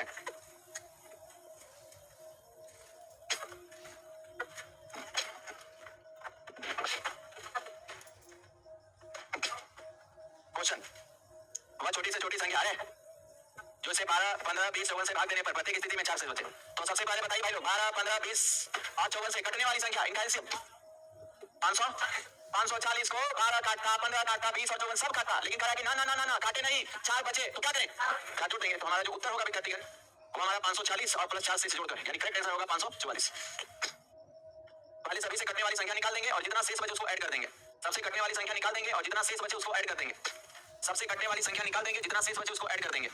है। क्वेश्चन, वह छोटी से छोटी संख्या है जो इसे 12, 15, 20, 54 से भाग देने पर प्रत्येक स्थिति में 4 से बचे। तो सबसे पहले बताइए भाई लोग, 12, 15, 20 और 54 से कटने वाली संख्या, इनका एलसीएम 500, 540 को 12 काटता, 15 काटता, 20 और 54 सब काटता, लेकिन कहा कि ना ना ना ना ना काटे नहीं, 4 बचे, तो क्या करें? काट देंगे। तो हमारा जो उत्तर होगा विद्यार्थीगण वो हमारा 540 और प्लस 4 से जोड़कर, यानी करेक्ट आंसर होगा 544। पहले सभी से कटने वाली संख्या निकाल देंगे और जितना शेष बचे उसको ऐड कर देंगे। सबसे कटने वाली संख्या निकाल देंगे और जितना शेष बचे उसको ऐड कर देंगे। सबसे कटने वाली संख्या निकाल देंगे, जितना शेष बचे उसको ऐड कर देंगे।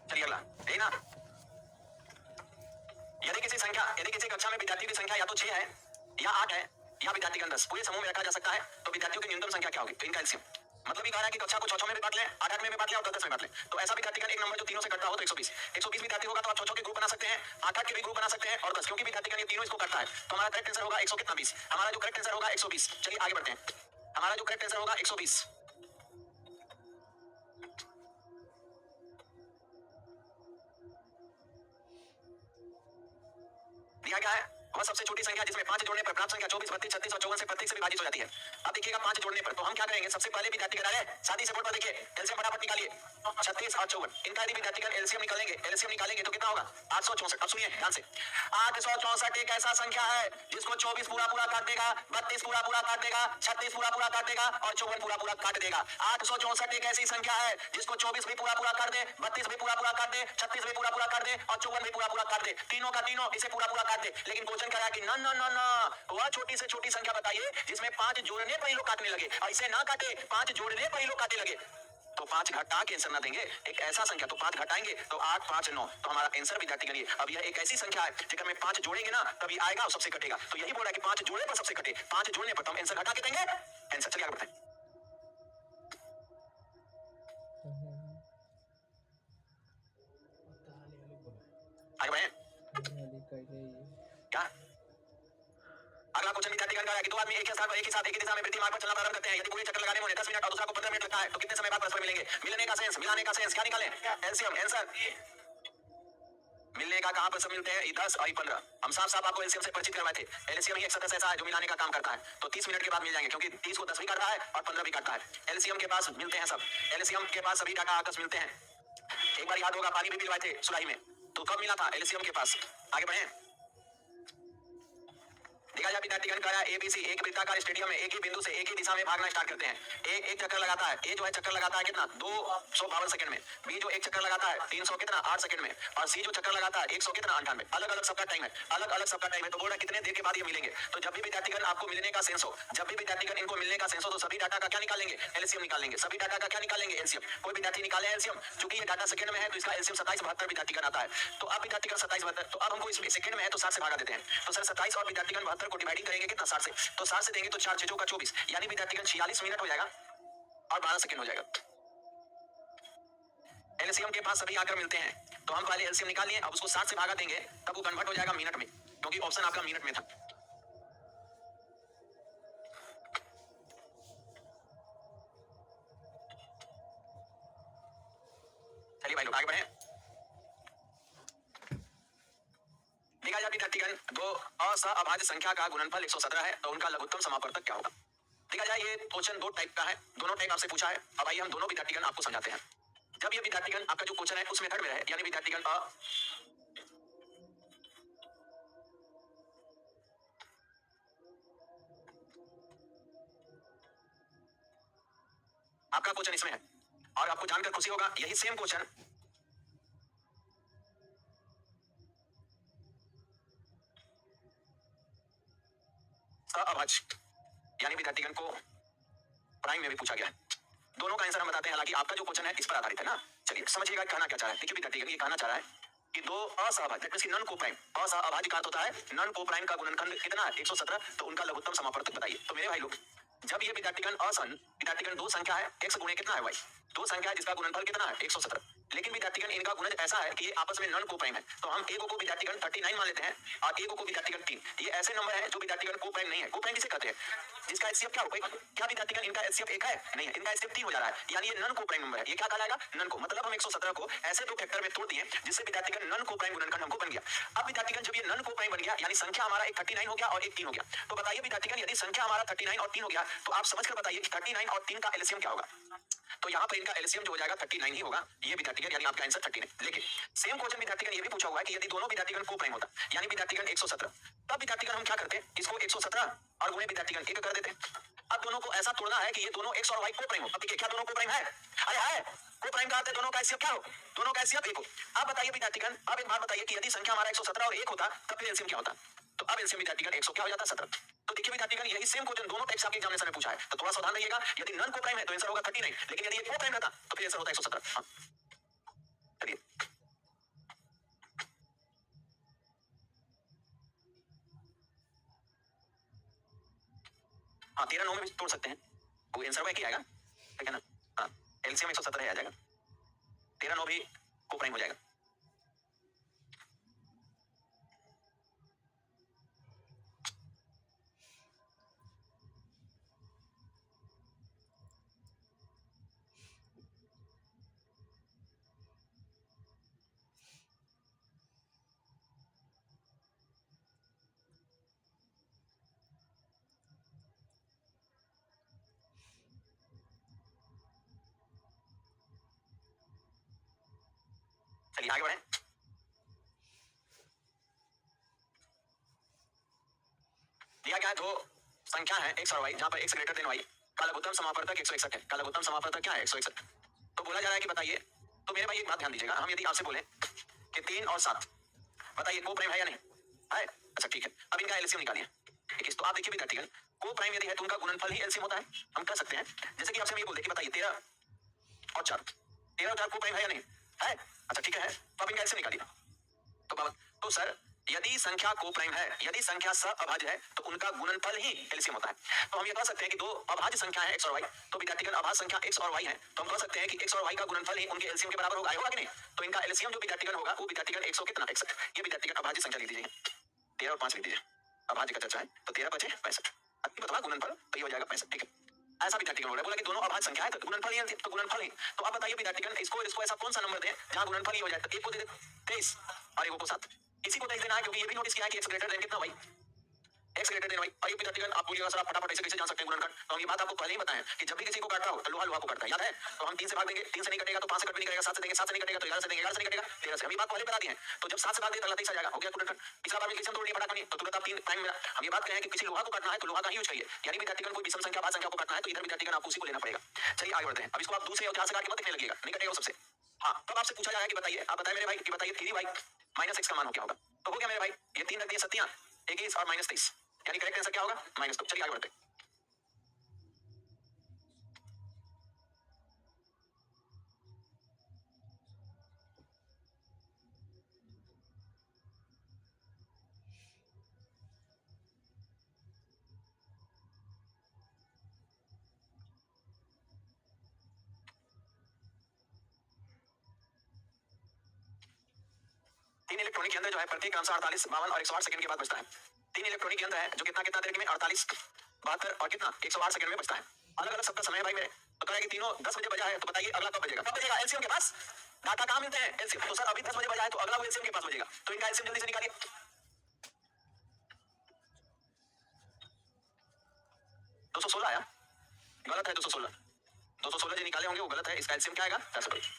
चलिए अगला, यही ना। यदि किसी कक्षा में विद्यार्थियों की संख्या या तो 6 है या 8 है या विद्यार्थीगण 10 पूरे समूह में रखा जा सकता है, तो विद्यार्थियों की न्यूनतम संख्या क्या होगी? तो इनका एलसीएम मतलब ये कह रहा है कि कक्षा को 6 में भी बांट लें, 8 में भी बांट लें और 10 में बांट लें। तो ऐसा विद्यार्थीगण एक नंबर जो तीनों से कटता हो तो 120 विद्यार्थी होगा, तो आप 6 के ग्रुप बना सकते हैं, 8 के भी ग्रुप बना सकते हैं और 10, क्योंकि विद्यार्थीगण ये तीनों इसको करता है। तो हमारा करेक्ट आंसर होगा 120। हमारा जो करेक्ट आंसर होगा 120। चलिए आगे बढ़ते हैं। हमारा जो करेक्ट आंसर होगा 120। दिया क्या है? वह सबसे छोटी संख्या जिसमें 5 जोड़ने पर प्राप्त संख्या 24, 32, 36 और 54 से प्रत्येक से विभाजित हो जाती है। अब देखिएगा 5 जोड़ने पर, तो हम क्या करेंगे? सबसे पहले विद्यार्थीगण आ रहे शादी से बोर्ड पर देखिए, एलसीएम फटाफट निकालिए। 36 और 54 इनका यदि विद्यार्थीगण एलसीएम निकालेंगे तो कितना होगा? 864। अब सुनिए ध्यान से, 864 एक ऐसा संख्या है जिसको 24 पूरा पूरा काट देगा, 32 पूरा पूरा काट देगा, 36 पूरा पूरा काट देगा और 54 पूरा पूरा काट देगा। 864 एक ऐसी संख्या है जिसको 24 भी पूरा पूरा काट दे, 32 भी पूरा पूरा काट दे, 36 भी पूरा पूरा काट दे और 54 भी पूरा पूरा काट दे। तीनों का तीनों इसे पूरा पूरा काट दे। लेकिन क्वेश्चन क्या है कि ना ना ना ना, वह छोटी से छोटी संख्या बताइए जिसमें 5 जोड़ने पर ही लोग काटने लगे, ऐसे ना काटे 5 जोड़ने पर ही लोग काटने लगे। तो 5 घटा के आंसर ना देंगे, एक ऐसा संख्या, तो 5 घटाएंगे तो 8, 5, 9, तो हमारा आंसर विद्यार्थीगण ये। अब यह एक ऐसी संख्या है जिसमें में 5 जोड़ेंगे ना तभी आएगा और सबसे कटेगा। तो यही बोल रहा है कि 5 जोड़ने पर सबसे कटे, 5 जोड़ने पर तो हम आंसर घटा के देंगे आंसर। चलिए आगे बढ़ते हैं। आगे बढ़े क्या? अगला क्वेश्चन विद्यार्थीगण का है कि दो आदमी एक ही साथ एक ही दिशा में वृद्धि मार्ग पर चलना प्रारंभ करते हैं। यदि पूरे चक्कर लगाने में उन्हें 10 मिनट और दूसरा को 15 मिनट लगता है, तो कितने समय बाद परस्पर मिलेंगे? मिलने का सेंस, मिलाने का सेंस क्या निकालें? LCM answer. मिलने का कहां पर सब मिलते हैं? 10 और 15। हम साफ साफ आपको एलसीएम से परिचित करवाए थे। एलसीएम ही एक सदस्य ऐसा है जो मिलाने का काम करता है। तो 30 मिनट के बाद मिल जाएंगे, क्योंकि 30 को 10 भी काटता है और 15 भी काटता है। एलसीएम के पास मिलते हैं सब, एलसीएम के पास सभी डाटा आपस मिलते हैं। एक बार याद होगा पानी भी पिलवाए थे सुराही में, तो कब मिला था? एलसीएम के पास। आगे बढ़े। देखा जाए विद्यार्थीगण का एबीसी एक वृत्ताकार स्टेडियम में एक ही बिंदु से एक ही दिशा में भागना स्टार्ट करते हैं। एक चक्कर लगाता है, ए जो है चक्कर लगाता है कितना? 252 सेकंड में। बी जो एक चक्कर लगाता है 300 कितना? 8 सेकंड में। और सी जो चक्कर लगाता है 100 कितना? 98। अलग अलग सबका टाइम है, अलग अलग सबका टाइम है। तो बोल रहा है कितने देर के बाद ये मिलेंगे। तो जब भी विद्यार्थीगण आपको मिलने का सेंस हो, जब भी विद्यार्थीगण इनको मिलने का सेंस हो, तो सभी डाटा का क्या निकालेंगे? एलसीएम निकालेंगे। सभी डाटा का क्या निकालेंगे? एलसीएम। कोई विद्यार्थी निकाले एलसीएम, चूंकि ये डाटा सेकंड में है तो इसका एलसीएम 2772 विद्यार्थीगण आता है। तो अब विद्यार्थीगण 2772, तो अब हमको इसमें सेकंड में है तो 7 से भागा देते हैं। तो सर 27 और विद्यार्थीगण 72 को डिवाइडिंग करेंगे कितना? 60 से। तो 60 से देंगे तो 4 6 का 24, यानी विद्यार्थीगण 46 मिनट हो जाएगा और 12 सेकंड हो जाएगा। एलसीएम के पास सभी आकर मिलते हैं, तो हम पहले एलसीएम निकाल लिए, अब उसको 60 से भागा देंगे तब वो कन्वर्ट हो जाएगा मिनट में, क्योंकि ऑप्शन आपका मिनट में था। चलिए भाई लोग आगे बढ़े। देखा जाए विद्यार्थीगण दो असहभाज्य संख्या का गुणनफल 117 है, तो उनका लघुत्तम समापवर्तक क्या होगा? देखा जाए ये क्वेश्चन दो टाइप का है, दोनों टाइप आपसे पूछा है। अब आइए हम दोनों विद्यार्थीगण आपको समझाते हैं। जब ये विद्यार्थीगण आपका जो क्वेश्चन है उस मेथड में है, यानी विद्यार्थीगण आपका क्वेश्चन इसमें है और आपको जानकर खुशी होगा, यही सेम क्वेश्चन सहअभाज्य यानी विद्यार्थीगण को प्राइम में भी पूछा गया है। दोनों का आंसर हम बताते हैं, हालांकि आपका जो क्वेश्चन है इस पर आधारित है ना। चलिए समझिएगा कहना क्या चाह रहा है। देखिए विद्यार्थीगण ये कहना चाह रहा है कि दो असहभाज्य दैट मींस नॉन को प्राइम, असहभाज्य का अर्थ होता है नॉन को प्राइम का गुणनखंड कितना? 117, तो उनका लघुत्तम समापवर्तक बताइए। तो मेरे भाई लोग, जब ये विद्यार्थीगण दो संख्या है, x गुणे कितना है y, दो संख्या है जिसका गुणनफल कितना है? 117। लेकिन विद्यार्थीगण इनका गुणज ऐसा है कि ये आपस में नॉन को प्राइम है, तो हम एक को विद्यार्थीगण 39 मान लेते हैं और एक को विद्यार्थीगण 3। ये ऐसे नंबर है जो विद्यार्थीगण को प्राइम नहीं है। को प्राइम किसे कहते हैं? जिसका एचसीएफ क्या होगा? क्या विद्यार्थीगण इनका एचसीएफ 1 है? नहीं है, इनका एचसीएफ 3 हो जा रहा है, यानी ये नॉन को प्राइम नंबर है। ये क्या कहलाएगा? नॉन को। मतलब हम 117 को ऐसे दो फैक्टर में तोड़ दिए जिससे विद्यार्थीगण नॉन को प्राइम गुणनखंड हमको बन गया। अब विद्यार्थीगण जब ये नॉन को प्राइम बन गया, यानी संख्या हमारा एक 39 हो गया और एक 3 हो गया, तो बताइए विद्यार्थीगण यदि संख्या हमारा 39 और 3 हो गया तो आप समझकर बताइए कि 39 और 3 का एलसीएम क्या होगा? तो यहाँ पर इनका एलसीएम जो हो जाएगा 39 ही होगा। ये विद्यार्थीगण यानी आपका आंसर 39। लेकिन सेम क्वेश्चन विद्यार्थीगण ये भी पूछा हुआ है कि यदि दोनों विद्यार्थीगण को प्राइम होता यानी विद्यार्थीगण 117, तब विद्यार्थीगण हम क्या करते हैं? इसको 117 और गुणे विद्यार्थीगण 1 कर देते हैं। अब दोनों को ऐसा तोड़ना है कि ये दोनों x और y को प्राइम हो। अब देखिए क्या दोनों को प्राइम है? अरे है, को प्राइम का अर्थ है दोनों का एलसीएम क्या हो? दोनों का एलसीएम 1 हो। अब बताइए विद्यार्थीगण, अब एक बात बताइए कि यदि संख्या हमारा 117 और 1 होता तब फिर एलसीएम क्या होता? तो अब एलसीएम विद्यार्थीगण 100 क्या हो जाता? 17। तो देखिए विद्यार्थीगण यही सेम क्वेश्चन दोनों टेक्स्ट आपके एग्जामिनेशन में पूछा है, तो थोड़ा सावधान रहिएगा। यदि नॉन को प्राइम है तो आंसर होगा 39, लेकिन यदि ये को प्राइम रहता तो फिर आंसर होता 117। हां चलिए, हाँ 13 9 में भी तोड़ सकते हैं, वो आंसर वही आएगा, ठीक है ना? हाँ एलसीएम 117 ही आ जाएगा, 13 9 भी को प्राइम हो जाएगा। चलिए आगे बढ़ें। दिया गया दो संख्या है x और y, जहां पर x ग्रेटर देन y का लघुत्तम समापवर्तक 161 है। का लघुत्तम समापवर्तक क्या है? 161। तो बोला जा रहा है कि बताइए, तो मेरे भाई एक बात ध्यान दीजिएगा, हम यदि आपसे बोले कि 3 और 7, बताइए को प्राइम है या नहीं है? अच्छा ठीक है, अब इनका एलसीएम निकालिए। ठीक है, तो आप देखिए विद्यार्थीगण, को प्राइम यदि है तो उनका गुणनफल ही एलसीएम होता है। हम कर सकते हैं जैसे कि आपसे हम ये बोल दे कि बताइए 13 और 4, 13 और 4 को प्राइम है या नहीं है? अच्छा ठीक है, तो आप इनका एलसीएम निकालिए। तो बाबा, तो सर यदि संख्या को प्राइम है, यदि संख्या अभाज्य है तो उनका गुणनफल ही एलसीएम होता है। तो हम ये कह सकते हैं कि दो अभाज्य संख्या है x और y, तो विद्यार्थीगण अभाज्य संख्या x और y है, तो हम कह सकते हैं कि x और y का गुणनफल ही उनके एलसीएम के बराबर होगा। होगा कि नहीं? तो इनका एलसीएम जो विद्यार्थीगण होगा वो विद्यार्थीगण 100 कितना 61। ये विद्यार्थीगण अभाज्य संख्या लिख दीजिए, 13 और 5 लिख दीजिए। अभाज्य का चर्चा है तो 13 5 65, बताओ गुणनफल तो ये हो जाएगा 65। ठीक है, ऐसा विद्यार्थीगण बोला बोला कि दोनों अभाज्य संख्या है तो गुणनफल ही, तो गुणनफल ही। तो अब बताइए विद्यार्थीगण, इसको इसको ऐसा कौन सा नंबर दें जहां गुणनफल ही हो जाए? तो एक को दे दे 23 और एक को 7। इसी को 23 देना है, क्योंकि ये भी नोटिस किया है कि x ग्रेटर देन कितना y, x greater than y। और ये विद्यार्थीगण आप बोलिएगा सर आप फटाफट ऐसे कैसे जान सकते हैं गुणनखंड? तो हम ये बात आपको पहले ही बताएं कि जब भी किसी को काटना हो तो लोहा लोहा को काटता है, याद है? तो हम 3 से भाग देंगे, 3 से नहीं कटेगा तो 5 से कट भी नहीं करेगा, 7 से देंगे 7 से नहीं कटेगा तो 11 से देंगे, 11 से नहीं कटेगा 13 से। हम ये बात पहले बता दिए हैं, तो जब 7 से भाग देंगे तो 23 आ जाएगा, हो गया गुणनखंड। पिछला बार में किसी हम तोड़ दिए फटाफट नहीं, तो तुरंत आप 3 प्राइम मिला। हम ये बात करें कि किसी लोहा को काटना है तो लोहा का ही यूज करिए, यानी विद्यार्थीगण कोई विषम संख्या भाज्य संख्या को काटना है तो इधर विद्यार्थीगण आपको उसी को लेना पड़ेगा। चलिए आगे बढ़ते हैं। अब इसको आप दूसरे और 4 से काट के मत दिखने लगेगा, नहीं कटेगा सबसे। हाँ, तब आपसे पूछा जाएगा कि बताइए, आप बताइए मेरे भाई कि बताइए 3y माइनस x का मान हो क्या होगा? तो हो गया मेरे भाई, ये 3 रख दिए सत्तियां, 21 और माइनस 23, यानी करेक्ट आंसर क्या होगा? -2। चलिए आगे बढ़ते हैं। तीन इलेक्ट्रॉनिक यंत्र जो है प्रत्येक क्रमशः 48, 52 और 108 सेकंड के बाद बचता है। 3 इलेक्ट्रॉनिक यंत्र है जो कितना कितना देर में 48, 72 और कितना 108 सेकंड में बचता है। अलग अलग सबका समय है भाई मेरे, तो कह रहा है कि तीनों 10 बजे बजा है, तो बताइए अगला कब बजेगा? कब बजेगा? एलसीएम के पास डाटा कहां मिलते हैं? एलसीएम। तो सर अभी 10 बजे बजा है तो अगला वो एलसीएम के पास बजेगा, तो इनका एलसीएम जल्दी से निकालिए। 216 आया, गलत है 216। 216 जो निकाले होंगे वो गलत है, इसका एलसीएम क्या आएगा? 432।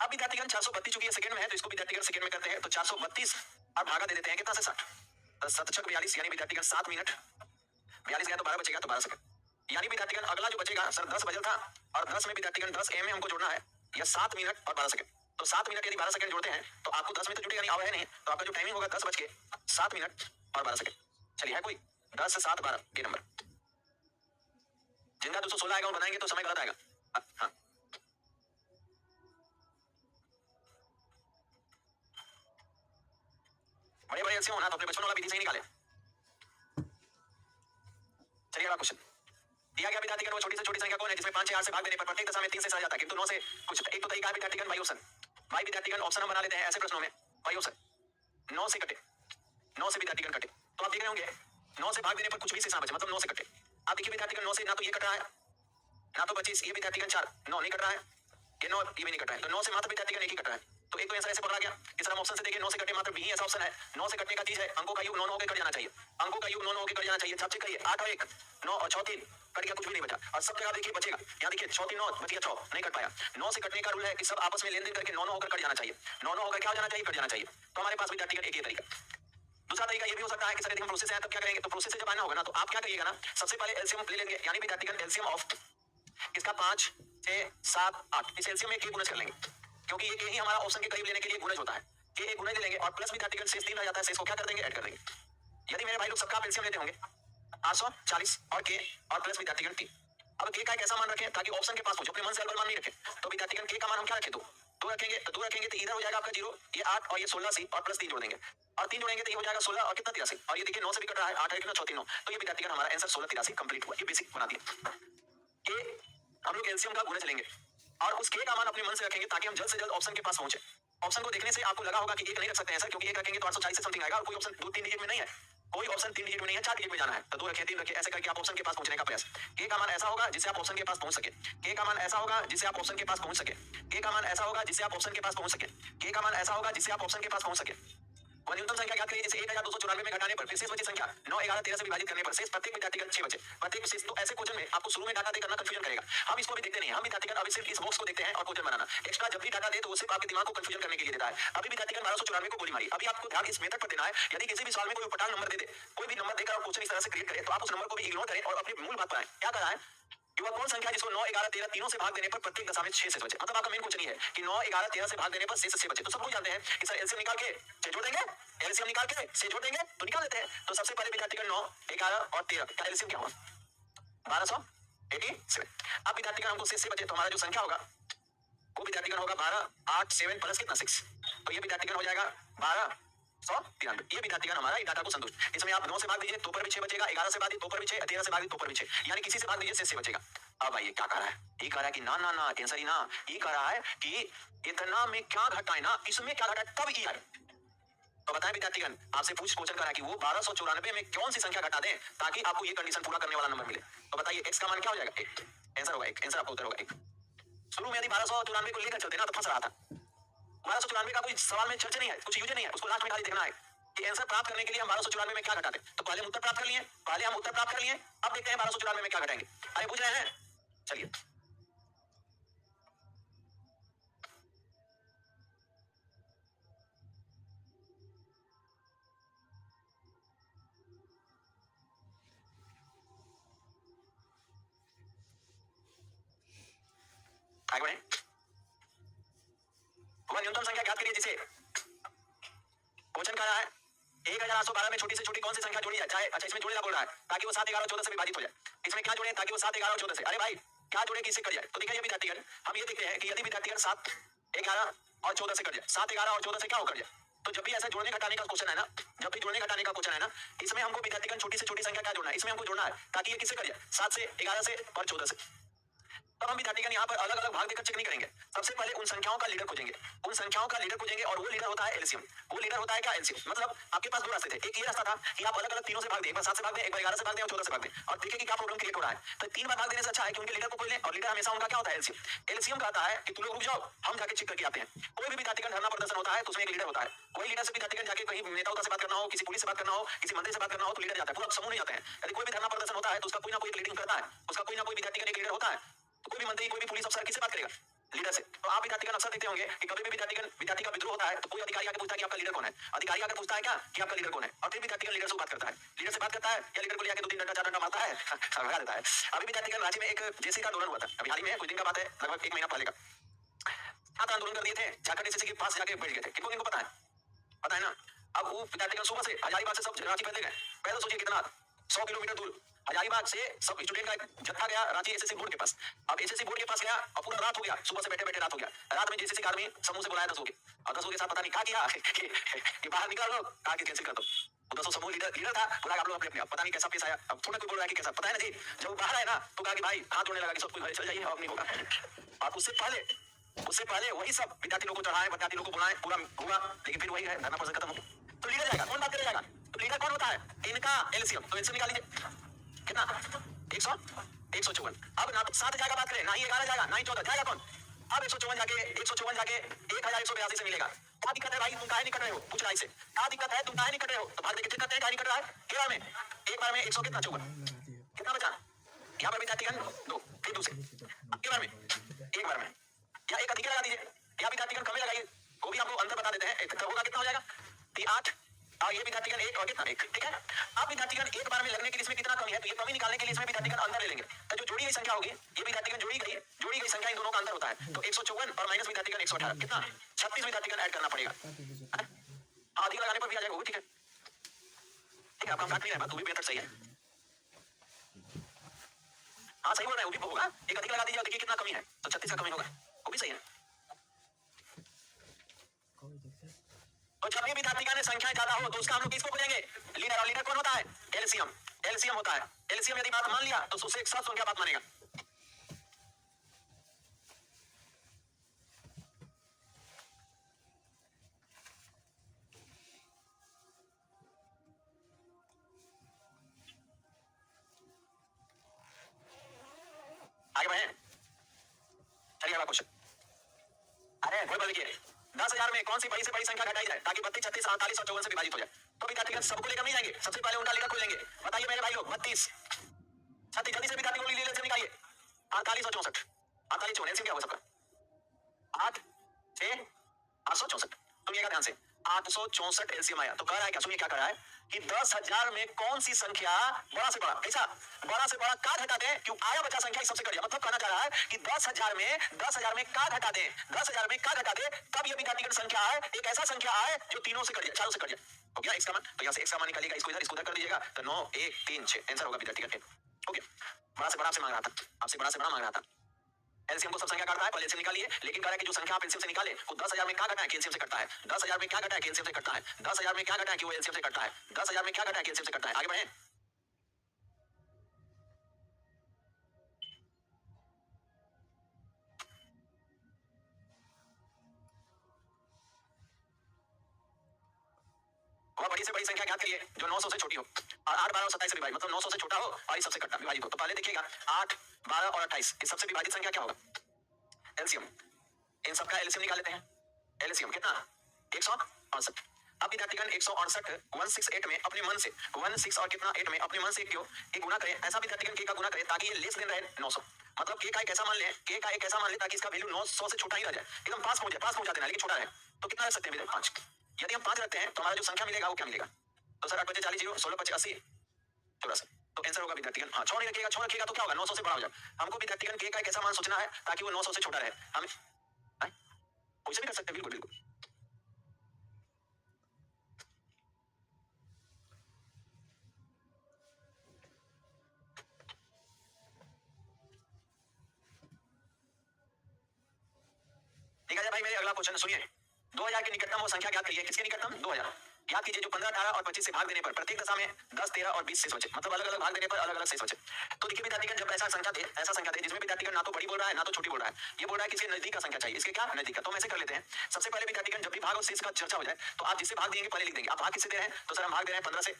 अब विद्यार्थीगण 432 चूंकि ये सेकंड में है तो इसको विद्यार्थीगण सेकंड में करते हैं, तो 432 और भागा दे देते हैं कितना से 60, 10 7 6 42, यानी विद्यार्थीगण 7 मिनट 42 गया तो 12 बचेगा, तो 12 सेकंड। यानी विद्यार्थीगण अगला जो बचेगा सर 10 बजल था और 10 में विद्यार्थीगण 10 एम में हमको जोड़ना है, या 7 मिनट और 12 सेकंड। तो 7 मिनट यदि 12 सेकंड जोड़ते हैं तो आपको 10 में तो जुटेगा नहीं, आवा है नहीं, तो आपका जो टाइमिंग होगा 10 बज के 7 मिनट और 12 सेकंड। चलिए है कोई 10 से 7 12 ये नंबर, जिनका 216 आएगा वो बनाएंगे तो समय गलत आएगा। हाँ बड़े बड़े एलसीएम होना तो अपने बचपन वाला विधि से ही निकाले। चलिए अगला क्वेश्चन दिया गया विद्यार्थीगण वो छोटी से छोटी छोटी संख्या कौन है जिसमें 5 6 8 से भाग देने पर प्रत्येक दशा में 3 से चला जाता है, किंतु 9 से कुछ। एक तो तरीका है विद्यार्थीगण बाई ऑप्शन। बाई विद्यार्थीगण ऑप्शन हम बना लेते हैं ऐसे प्रश्नों में, बाई ऑप्शन 9 से कटे, 9 से विद्यार्थीगण कटे, तो आप देख रहे होंगे 9 से भाग देने पर कुछ भी शेष ना बचे, मतलब 9 से कटे। आप देखिए विद्यार्थीगण 9 से ना तो ये कट रहा है ना तो 25, ये विद्यार्थीगण 4, 9 नहीं कट रहा है, ये 9 ये भी नहीं कट रहा है, तो 9 से मात्र विद्यार्थीगण एक ही कट रहा है, तो एक तो आंसर ऐसे पकड़ा गया। इस तरह हम ऑप्शन से देखिए 9 से कटे मात्र बी ही ऐसा ऑप्शन है। 9 से कटने का चीज है अंकों का योग 9 9 होकर कट जाना चाहिए, अंकों का योग 9 9 होकर कट जाना चाहिए। आप चेक करिए 8 और 1 9 और 6 3 कट गया, कुछ भी नहीं बचा, और सब जगह देखिए बचेगा। यहाँ देखिए 6 3 9 बच गया, 6 नहीं कट पाया। 9 से कटने का रूल है कि सब आपस में लेन देन करके 9 9 होकर कट जाना चाहिए, 9 9 होकर क्या हो जाना चाहिए, कट जाना चाहिए। तो हमारे पास विद्यार्थीगण एक ही तरीका। दूसरा तरीका ये भी हो सकता है कि सर यदि हम प्रोसेस है तब क्या करेंगे, तो प्रोसेस से जब आना होगा ना तो आप क्या करिएगा ना, सबसे पहले एलसीएम ले लेंगे, यानी विद्यार्थीगण एलसीएम ऑफ इसका 5 6 7 8, इस एलसीएम में एक गुणज कर लेंगे, क्योंकि ये ही हमारा ऑप्शन के करीब लेने के लिए गुणज होता है। ये एक गुणज ले लेंगे और प्लस विद्यार्थीगण शेष 3 रह जाता है, शेष को क्या कर देंगे, ऐड कर देंगे। यदि मेरे भाई लोग सबका आप एलसीएम लेते होंगे 840 और के और प्लस विद्यार्थीगण 3। अब के का एक ऐसा मान रखें ताकि ऑप्शन के पास पूछो, अपने मन से अलग मान नहीं रखें, तो विद्यार्थीगण के का मान हम क्या रखें, 2 रखेंगे, तो 2 रखेंगे तो इधर हो जाएगा आपका 0, ये 8 और ये 16 सी और प्लस 3 जोड़ देंगे, और 3 जोड़ेंगे तो ये हो जाएगा 16 और कितना 83, और ये देखिए 9 से भी कट रहा है, 8 1 9 6 3 9, तो ये विद्यार्थीगण हमारा आंसर 16 83 कंप्लीट हुआ। ये बेसिक बना दिया कि हम लोग एलसीएम का गुणज लेंगे और उस के का मान अपने मन से रखेंगे ताकि हम जल्द से जल्द ऑप्शन के पास पहुंचे। ऑप्शन को देखने से आपको लगा होगा कि एक नहीं रख सकते हैं सर, क्योंकि एक रखेंगे तो 840 से समथिंग आएगा और कोई ऑप्शन 2-3 डिजिट में नहीं है, कोई ऑप्शन 3 डिजिट में नहीं है, 4 डिजिट में जाना है, तो 2 रखिए 3 रखिए, ऐसे करके आप ऑप्शन के पास पहुंचने का प्रयास। के का मान ऐसा होगा जिससे आप ऑप्शन के पास पहुंच सके, के का मान ऐसा होगा जिससे आप ऑप्शन के पास पहुंच सके, के का मान ऐसा होगा जिससे आप ऑप्शन के पास पहुंच सके, के का मान ऐसा होगा जिससे आप ऑप्शन के पास पहुंच सके। न्यूनतम संख्या ज्ञात करिए, जैसे 1294 में घटाने पर फिर शेष बची संख्या 9 11 13 से विभाजित करने पर शेष प्रत्येक विद्यार्थीगण 6 बचे, प्रत्येक शेष। तो ऐसे क्वेश्चन में आपको शुरू में डाटा दे करना कंफ्यूजन करेगा, हम इसको भी देखते नहीं, हम विद्यार्थीगण अभी सिर्फ इस बॉक्स को देखते हैं और क्वेश्चन बनाना। एक्स्ट्रा जब भी डाटा दे तो वो सिर्फ आपके दिमाग को कंफ्यूजन करने के लिए देता है। अभी विद्यार्थीगण 1294 को गोली मारी, अभी आपको ध्यान इस मेथड पर देना है। यदि किसी भी सवाल में कोई उपटाल नंबर दे दे, कोई भी नंबर देकर क्वेश्चन इस तरह से क्रिएट करे, तो आप उस नंबर को भी इग्नोर करें और अपनी मूल बात पर आए। क्या करा है, वह कौन संख्या जिसको 9 11 13 तीनों से भाग देने पर प्रत्येक दशा में 6 शेष बचे, मतलब आपका मेन क्वेश्चन ये है कि 9 11 13 से भाग देने पर शेष 6 बचे। तो सब लोग जानते हैं कि सर एलसीएम निकाल के 6 जोड़ देंगे, एलसीएम निकाल के 6 जोड़ देंगे, तो निकाल लेते हैं। तो सबसे पहले विद्यार्थीगण 9 11 और 13 का एलसीएम क्या होगा, 1287। अब विद्यार्थीगण हमको शेष 6 बचे, तो हमारा जो संख्या होगा वो विद्यार्थीगण होगा 12 8 7 प्लस कितना 6, तो ये विद्यार्थीगण हो जाएगा 1293। ये विद्यार्थीगण हमारा इस डाटा को संतुष्ट। इसमें आप 9 से भाग दीजिए तो पर भी 6 बचेगा, 11 से भाग दीजिए तो पर भी 6, 13 से भाग दीजिए तो पर भी 6, यानी किसी से भाग दीजिए शेष 6 बचेगा। अब आइए क्या कर रहा है, ये कह रहा है कि ना ना ना आंसर ही ना, ये कह रहा है कि इतना में क्या घटाए ना, इसमें क्या घटाए तब ई आए। तो बताएं विद्यार्थीगण, आपसे पूछ क्वेश्चन करा कि वो 1294 में कौन सी संख्या घटा दें ताकि आपको ये कंडीशन पूरा करने वाला नंबर मिले। तो बताइए x का मान क्या हो जाएगा, 1, आंसर होगा 1, आंसर आपका उत्तर होगा 1। शुरू में यदि 1294 को लेकर चलते ना तो फंस रहा था। 1294 का कोई सवाल में चर्चा नहीं है, कुछ यूज नहीं है, उसको लास्ट में खाली देखना है कि आंसर प्राप्त करने के लिए हम 1294 में क्या घटाते। तो पहले हम उत्तर प्राप्त कर लिए, पहले हम उत्तर प्राप्त कर लिए, अब देखते हैं 1294 में क्या घटाएंगे। अरे पूछ रहे हैं, चलिए आगे बढ़े। वह न्यूनतम संख्या ज्ञात करिए जिसे क्वेश्चन कह रहा है 1812 में छोटी से छोटी कौन सी संख्या जोड़ी जाए, चाहे अच्छा इसमें जोड़ेगा बोल रहा है ताकि वो 7 11 14 से विभाजित हो जाए। इसमें क्या जोड़े ताकि वो 7 11 और 14 से, अरे भाई क्या जोड़े किससे कट जाए। तो देखिए विद्यार्थीगण हम ये देखते हैं कि यदि विद्यार्थीगण 7 11 और 14 से कट जाए, 7 11 और 14 से क्या हो कट जाए, तो जब भी ऐसा जोड़ने घटाने का क्वेश्चन है ना, जब भी जोड़ने घटाने का क्वेश्चन है ना, इसमें हमको विद्यार्थीगण छोटी से छोटी संख्या क्या जोड़ना है, इसमें हमको जोड़ना है ताकि ये किससे कट जाए, 7 से 11 से और 14 से। तब हम विद्यार्थीगण यहाँ पर अलग अलग भाग देकर चेक नहीं करेंगे, सबसे पहले उन संख्याओं का लीडर खोजेंगे, उन संख्याओं का लीडर खोजेंगे और वो लीडर होता है एलसीएम। वो लीडर होता है क्या, एलसीएम। मतलब आपके पास दो रास्ते थे, एक ये रास्ता था कि आप अलग अलग तीनों से भाग दें, एक बार 7 से भाग दें, एक बार 11 से भाग दें और 14 से भाग दें और देखिए कि क्या प्रॉब्लम क्रिएट हो रहा है। तो 3 बार भाग देने से अच्छा है कि उनके लीडर को खोज लें और लीडर हमेशा उनका क्या होता है, एलसीएम। एलसीएम कहता है कि तुम लोग रुक जाओ, हम जाके चेक करके आते हैं। कोई भी विद्यार्थीगण धरना प्रदर्शन होता है तो उसमें एक लीडर होता है, कोई लीडर से विद्यार्थीगण जाके कहीं नेता उता से बात करना हो, किसी पुलिस से बात करना हो, किसी मंत्री से बात करना हो तो लीडर जाता है, पूरा समूह नहीं जाते हैं। यदि कोई भी धरना प्रदर्शन होता है तो उसका कोई ना कोई लीडिंग करता है, उसका कोई ना कोई विद्यार्थीगण एक लीडर होता है। तो कोई भी मंत्री कोई भी पुलिस अफसर किससे बात करेगा, लीडर से। तो आप विद्यार्थीगण अक्सर देखते होंगे कि कभी भी विद्यार्थी का विद्रोह होता है तो कोई अधिकारी आके पूछता है कि आपका लीडर कौन है, अधिकारी आके पूछता है क्या कि आपका लीडर कौन है, और फिर विद्यार्थीगण लीडर से बात करता है, लीडर से बात करता है या लीडर को लेकर 2-3 डंडा 4 डंडा मारता है, भगा देता है। अभी विद्यार्थीगण रांची में एक जेसी का आंदोलन हुआ था, अभी हाल ही में कुछ दिन का बात है, लगभग 1 महीना पहले का। छात्र आंदोलन कर दिए थे, झारखंड एसएससी के पास जाके बैठ गए थे, किनको पता है ना। अब वो विद्यार्थीगण सुबह से हजारीबाग से सब रांची पैदल गए, पैदल सोचिए कितना 100 किलोमीटर दूर हजारीबाग से सब स्टूडेंट का एक जत्था गया रांची एसएससी बोर्ड के पास। अब एसएससी बोर्ड के पास गया और पूरा रात हो गया, सुबह से बैठे बैठे रात हो गया। रात में एसएससी का आदमी समूह से बुलाया 10 बजे और 10 बजे के साथ पता नहीं क्या किया कि बाहर निकाल दो, कहा कि कैंसिल कर दो। वो 200 समूह लीडर था, बोला आप लोग अपने पता नहीं कैसा पेश आया। अब थोड़ा कोई बोल रहा है कि कैसा, पता है ना जी, जब वो बाहर आया ना तो कहा कि भाई हाथ जोड़ने लगा कि सब कुछ घरे चल जाइए, अब नहीं होगा। और उससे पहले वही सब विद्यार्थी लोगों को चढ़ाए, विद्यार्थी लोगों को बुलाए, पूरा हुआ, लेकिन फिर वही है, धरना प्रदर्शन खत्म हो गया। तो लीडर जाएगा, कौन बात करे जाएगा? तो लीडर कौन होता है? इनका एलसीएम। तो एलसीएम निकाल लीजिए, कितना? 154। अब ना तो 7 जाएगा बात करें, ना ही 11 जाएगा, ना ही 14 जाएगा। कौन? अब 154 जाके 1182 से मिलेगा। क्या दिक्कत है भाई, तुम काहे नहीं कर रहे हो? पूछ रहा है इससे, क्या दिक्कत है, तुम काहे नहीं कर रहे हो? तो भाग देख कितने करते हैं, काहे नहीं कर रहा है? एक बार में 100 कितना 54, कितना बचा? यहाँ पर विद्यार्थीगण 2, फिर दूसरे एक बार में, या एक अधिक लगा दीजिए, या विद्यार्थीगण कम लगाइए, वो भी आपको अंतर बता देते हैं। तो होगा कितना हो जाएगा? 8 और ये विद्यार्थीगण 1 और कितना 1, ठीक है। अब विद्यार्थीगण एक बार में लगने के लिए इसमें कितना कमी है, तो ये कमी निकालने के लिए इसमें विद्यार्थीगण अंतर ले लेंगे। तो जो जोड़ी गई संख्या होगी, ये विद्यार्थीगण जोड़ी गई संख्या, इन दोनों का अंतर होता है। तो 154 और माइनस विद्यार्थीगण 118, कितना? 36 विद्यार्थीगण ऐड करना पड़ेगा। अधिक लगाने पर भी आ जाएगा, वो ठीक है, ठीक है, आपका काट नहीं रहा, तो भी बेहतर सही है। हाँ सही बोल रहे हैं, वो भी होगा। एक अधिक लगा दीजिए और देखिए कितना कमी है, तो 36 का कमी होगा, वो भी सही है। तो जब भी विद्यार्थीगण संख्या ज्यादा हो तो उसका हम लोग किसको बोलेंगे? लीडर। और लीडर कौन होता है? एलसीएम होता है। एलसीएम यदि बात मान लिया तो उससे एक साथ संख्या बात मानेगा। आगे बढ़े, चलिए अगला क्वेश्चन। अरे कोई लिखिए, 10,000 में कौन सी बड़ी से बड़ी संख्या घटाई जाए ताकि 32, 36, 48 और 54 से विभाजित हो जाए? तो विद्यार्थीगण सबको लेकर नहीं जाएंगे, सबसे पहले उनका लीडर खोलेंगे। बताइए मेरे भाई लोग, 32, 36, जल्दी से विद्यार्थी को लीडर से निकालिए। 48 और 64, 48 54, एलसीएम क्या होगा सबका? 8 6 864। सुनिएगा ध्यान से, 864 एलसीएम आया। तो कह रहा है क्या, सुनिए क्या कह रहा है कि 10,000 में कौन सी संख्या बड़ा से बड़ा, कैसा बड़ा से बड़ा का घटा दें, क्यों आया बचा संख्या सबसे कट गया। मतलब कहना चाह रहा है कि 10,000 में का घटा दें, 10,000 में का घटा दें, तब ये विद्यार्थीगण संख्या है, एक ऐसा संख्या है जो तीनों से कट जाए, चारों से कट जाए। हो गया एक्स का मान, तो यहाँ से एक्स का मान निकालिएगा, इसको इधर कर दीजिएगा, तो 9 1 3 6 आंसर होगा विद्यार्थीगण। हो गया, बड़ा से बड़ा आपसे मांग रहा था, आपसे बड़ा से बड़ा मांग रहा था। एलसीएम को सब संख्या काटता है, पहले एलसीएम निकालिए, लेकिन कह रहा है कि जो संख्या आप एलसीएम से निकाले वो 10,000 में क्या घटा है कि एलसीएम से कटता है, 10,000 में क्या घटा है कि एलसीएम से कटता है, 10,000 में क्या घटा है कि वो एलसीएम से कटता है, 10,000 में क्या घटा है कि एलसीएम से कटता है। आगे बढ़े, और बड़ी से बड़ी संख्या ज्ञात करिए जो 900 से छोटी हो और 8 12 और 27 से विभाजित, मतलब 900 से छोटा हो और इस सबसे कटता विभाजित हो। तो पहले देखिएगा 8 12 और 28 इस सबसे विभाजित संख्या क्या होगा? एलसीएम, इन सबका एलसीएम निकाल लेते हैं। एलसीएम कितना? 168। अब विद्यार्थीगण 168 168 में अपने मन से 16 और कितना 8 में अपने मन से क्यों एक गुना करें, ऐसा विद्यार्थीगण के का गुना करें ताकि ये लेस देन रहे 900। मतलब के का एक ऐसा मान ले, के का एक ऐसा मान ले ताकि इसका वैल्यू 900 से छोटा ही रह जाए, एकदम पास पहुंच जाते हैं लेकिन छोटा है। तो कितना रख सकते हैं? 5। यदि हम 5 रखते हैं तो हमारा जो संख्या मिलेगा वो क्या मिलेगा? तो सर 8 बचे 40 0 16 25 80 84। तो आंसर होगा विद्यार्थीगण, हाँ 6 नहीं रखिएगा, 6 रखिएगा तो क्या होगा? 900 से बड़ा हो जाए। हमको विद्यार्थीगण के का एक ऐसा मान सोचना है ताकि वो 900 से छोटा रहे। हम कोई भी कर सकते हैं, बिल्कुल बिल्कुल। ठीक है भाई, मेरे अगला क्वेश्चन सुनिए। 2000 के निकटतम वो संख्या ज्ञात कीजिए। किसके निकटतम? 2000 याद कीजिए जो 15 18 और 25 से भाग देने पर प्रत्येक दशा में 10 13 और 20 शेष बचे, मतलब अलग अलग भाग देने पर अलग अलग शेष बचे। तो देखिए विद्यार्थीगण जब ऐसा संख्या दे जिसमें विद्यार्थीगण ना तो बड़ी बोल रहा है ना तो छोटी बोल रहा है, ये बोल रहा है कि इसके नजदीक का संख्या चाहिए, इसके क्या नजदीक का। तो हम ऐसे कर लेते हैं, सबसे पहले विद्यार्थीगण जब भी भाग और शेष का चर्चा हो जाए तो आप जिससे भाग देंगे पहले लिख देंगे। आप भाग किससे दे रहे हैं? तो सर हम भाग दे रहे हैं 15 से,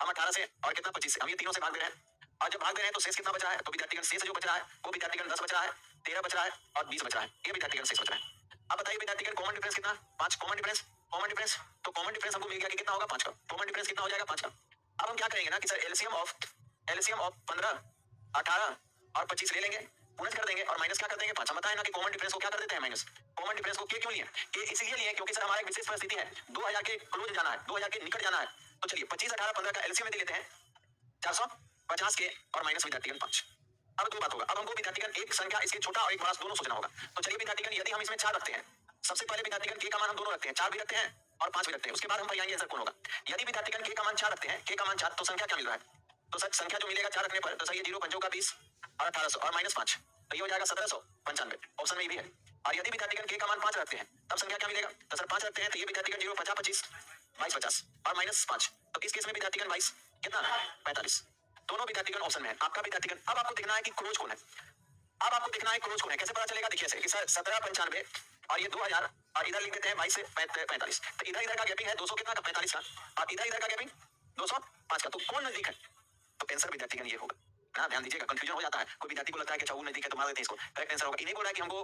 हम 18 से और कितना 25 से, हम ये तीनों से भाग दे रहे हैं। और जब भाग दे रहे हैं तो शेष कितना बच रहा है? तो विद्यार्थीगण शेष जो बच रहा है वो विद्यार्थीगण 10 बच रहा है, 13 बच रहा है और 20 बच रहा है, ये विद्यार्थीगण शेष बच रहा है। अब बताइए विद्यार्थीगण कॉमन डिफरेंस कितना? 5। कॉमन डिफरेंस तो कॉमन डिफरेंस हमको मिल गया कि कितना होगा? 5 का। कॉमन डिफरेंस कितना हो जाएगा? 5 का। अब हम क्या करेंगे ना कि सर एलसीएम ऑफ 15 18 और 25 ले लेंगे, गुणज कर देंगे और माइनस क्या कर देंगे? 5। हम बताएं ना कि कॉमन डिफरेंस को क्या कर देते हैं? माइनस। कॉमन डिफरेंस को के क्यों लिए? के इसलिए लिए क्योंकि सर हमारा एक विशेष परिस्थिति है, 2000 के क्लोज जाना है, 2000 के निकट जाना है। तो चलिए 25 18 15 का एलसीएम में दे लेते हैं 450 के और माइनस विद्यार्थीगण 5। अब दो बात होगा, अब हमको विद्यार्थीगण एक संख्या इसके छोटा और एक बड़ा दोनों सोचना होगा। तो चलिए विद्यार्थीगण यदि हम इसमें 4 रखते हैं, सबसे पहले विद्यार्थीगण के का मान हम दोनों रखते हैं, 4 भी रखते हैं और 5 भी रखते हैं, उसके बाद हम पाएंगे आंसर कौन होगा। यदि विद्यार्थीगण के का मान 4 रखते हैं, के का मान 4, तो संख्या क्या मिल रहा है? तो सर संख्या जो मिलेगा 4 रखने पर, तो सर ये 0 5 का 20 और 1800 और माइनस 5, तो ये हो जाएगा 1795। ऑप्शन में ये भी है। और यदि विद्यार्थीगण के का मान 5 रखते हैं तब संख्या क्या मिलेगा? तो सर 5 रखते हैं तो ये विद्यार्थीगण 0 50 25 22 50 और -5, तो इस केस में विद्यार्थीगण 22 कितना 45, दोनों विद्यार्थीगण ऑप्शन में है। आपका विद्यार्थीगण, अब आपको देखना है कि क्लोज कौन है। अब आपको देखना है क्लोज कौन है, कैसे पता चलेगा, देखिए ऐसे कि सर 1795 और ये 2000 और इधर लिख देते हैं 22 से 45, तो इधर इधर का गैपिंग है 200 कितना का 45 का, और इधर इधर का गैपिंग 205 का, तो कौन नजदीक है, तो आंसर विद्यार्थीगण ये होगा ना। ध्यान दीजिएगा, कंफ्यूजन हो जाता है, कोई विद्यार्थी को लगता है कि अच्छा वो नजदीक है तो मार देते हैं इसको, करेक्ट आंसर होगा। इन्हें बोला कि हमको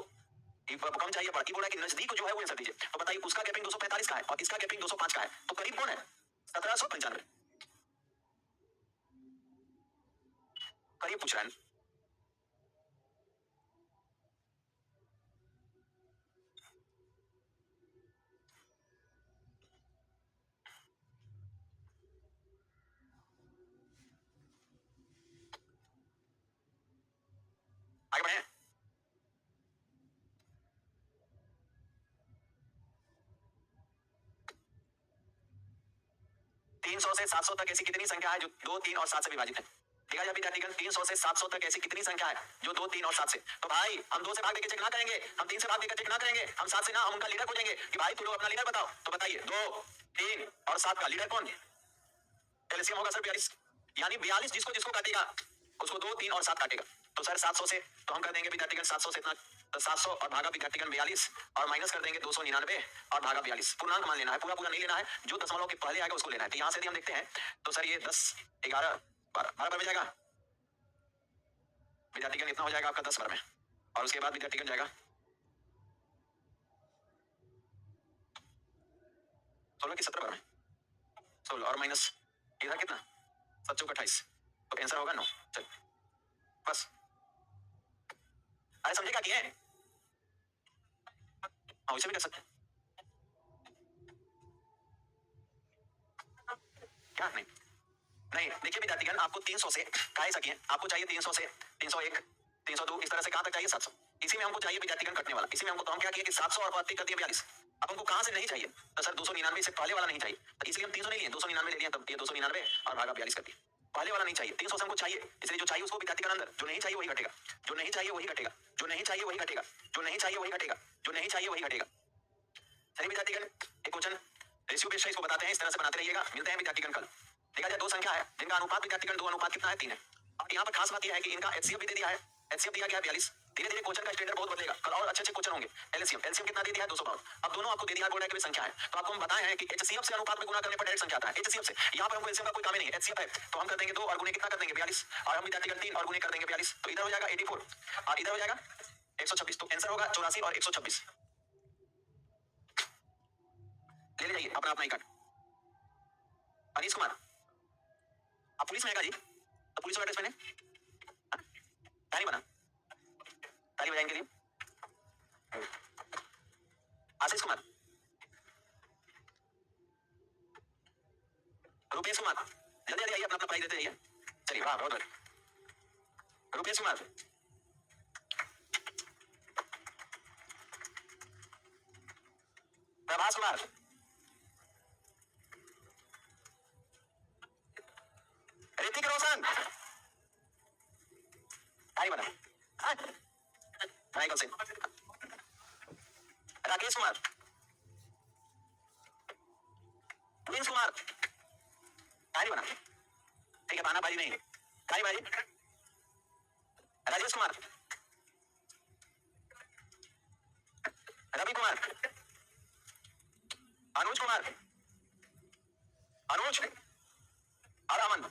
कम चाहिए, बड़ा बोला कि नजदीक जो है वो आंसर दीजिए, तो बताइए उसका गैपिंग 245 का है और इसका गैपिंग 205 का है, तो करीब कौन है 1795, करीब पूछ रहा है। आगे बढ़े, 300 से 700 तक ऐसी कितनी संख्या है जो 2, 3 और 7 से विभाजित है। ठीक है विद्यार्थीगण, 300 से 700 तक ऐसी कितनी संख्या है जो 2, 3 और 7 से, तो भाई हम 2 से भाग देकर चेक ना करेंगे, हम 3 से भाग देकर चेक ना करेंगे, हम 7 से ना, हम उनका लीडर खोजेंगे कि भाई तुम लोग अपना लीडर बताओ, तो बताइए 2, 3 और 7 का लीडर कौन, एलसीएम होगा सर 42, यानी 42 जिसको जिसको काटेगा उसको 2, 3 और 7 काटेगा, तो सर 700 से, तो हम कर देंगे विद्यार्थीगण 700 से इतना, तो 700 और भागा विद्यार्थीगण 42 और माइनस कर देंगे 299 और भागा 42, पूर्णांक मान लेना है, पूरा पूरा नहीं लेना है, जो दशमलव के पहले आएगा उसको लेना है। तो यहाँ से यदि हम देखते हैं तो सर ये 10 11 12 पर जाएगा विद्यार्थीगण, इतना हो जाएगा आपका 10 बार में, और उसके बाद विद्यार्थीगण जाएगा 16 की 17 बार में, 16 और माइनस इधर कितना 7 चौक 28, तो आंसर होगा 9। चल बस, अरे समझे क्या किए, हाँ उसे भी कर सकते हैं, क्या नहीं नहीं, देखिए विद्यार्थीगण आपको 300 से कहा सकिए, आपको चाहिए 300 से 301 302, इस तरह से कहां तक चाहिए 700, इसी में हमको चाहिए विद्यार्थीगण कटने वाला, इसी में हमको, तो हम क्या किए कि 700 और 32 कर दिए 42, अब हमको कहां से नहीं चाहिए, तो सर 299 से पहले वाला नहीं चाहिए, तो इसलिए हम 300 नहीं लिए 299 ले लिए, तब ये 299 और भागा 42 कर दिए, पहले वाला नहीं चाहिए, 300 से हमको चाहिए, इसलिए जो चाहिए उसको विद्यार्थीगण अंदर, जो नहीं चाहिए वही घटेगा, जो नहीं चाहिए वही घटेगा, जो नहीं चाहिए वही घटेगा, जो नहीं चाहिए वही घटेगा, जो नहीं चाहिए वही घटेगा। सही विद्यार्थीगण, एक क्वेश्चन रेशियो बेस्ड इसको बताते हैं, इस तरह से बनाते रहिएगा, मिलते हैं विद्यार्थीगण कल। देखा जाए 2 संख्या है जिनका अनुपात विद्यार्थीगण 2 अनुपात कितना है 3 है। अब यहाँ पर खास बात यह है कि इनका एचसीएफ भी दे दिया है, एचसीएफ दिया गया है 42, धीरे धीरे क्वेश्चन का स्टैंडर्ड बहुत बदलेगा, कल और अच्छे अच्छे क्वेश्चन होंगे। एलसीएम एलसीएम कितना दे दिया है 252, अब दोनों आपको दे दिया है, बोल रहा है कि संख्या है, तो आपको हम बताए हैं कि एचसीएफ से अनुपात में गुना करने पर डायरेक्ट संख्या आता है, एचसीएफ से, यहाँ पर हमको एलसीएम का कोई काम नहीं है, एचसीएफ है तो हम कर देंगे 2 और गुने कितना कर देंगे 42, और हम विद्यार्थीगण 3 और गुने कर देंगे 42, तो इधर हो जाएगा 84 और इधर हो जाएगा 126, तो आंसर होगा 84 और 126। ले जाइए अपना अपना इकट। अनीश कुमार, आप पुलिस में है जी, तो पुलिस वाला ड्रेस पहने, ताली बना, ताली बजाएंगे लिए। आशीष कुमार, रुपेश कुमार, जल्दी जल्दी आइए, अपना अपना प्राइज देते जाइए, चलिए वाह बहुत बढ़िया। रुपेश कुमार, प्रभास कुमार, ऋतिक रोशन, ताली बना, माइकल सिंह, राकेश कुमार, प्रिंस कुमार, ताली बना, ठीक है बाना बाजी नहीं, ताली बाजी, राजेश कुमार, रवि कुमार, अनुज कुमार, अनुज और अमन,